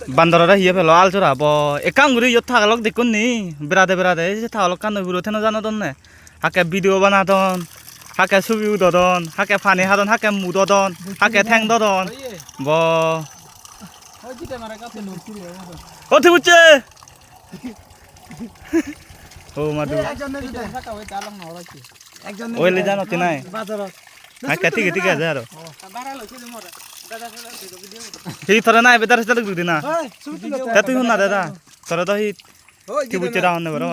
Bandara hiya pelo alchora bo ekang guri yot thagalok dekun ni berade je thagalok kan buro theno jano don ne hake video bana don hake subi udodon hake pani hadon hake mudodon hake theng dodon bo o thibuche o madu ওই লে জানো তিনাই হ্যাঁ কেতি কেতি কে যারো এই থরে না বেদার চলে দুদি না তা তুই না দাদা তোরা তো হি কি বুঝতে রাও না বড়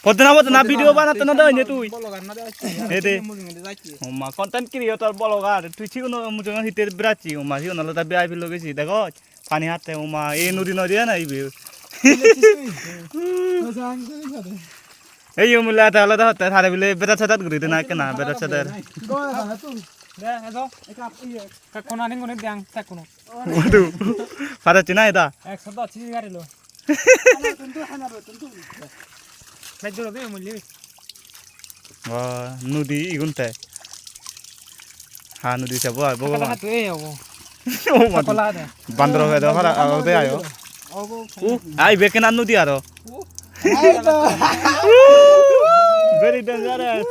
পদনা ভিডিও বানাতে না দই নে তুই এই দে ওমা কন্টেন্ট ক্রিয়েটর ব্লগার তুই ঠিক না মুজং হিতে ব্রাচি ওমা হি না লতা বিআইপি লগেছি দেখো পানি হাতে ওমা এই নদী নদী না ইবে এই মুলা তাহলে তো থারে বিলে বেটা ছাতাত ঘুরিতে না কেনা বেটা ছাতার মধু ফারা চিনা এটা নদী ইগুনতে হা নদী চাব আর ভগবান বান্দর হয়ে দাও ফারা আগে আয়ো আই বেকেনা নদী আর very dangerous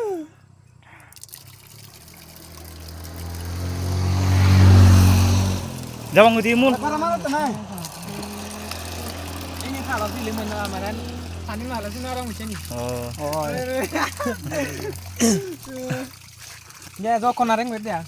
jawang di mun ini kalau di lemon amaran pani malah sih orang macam ni ya do konareng beda ya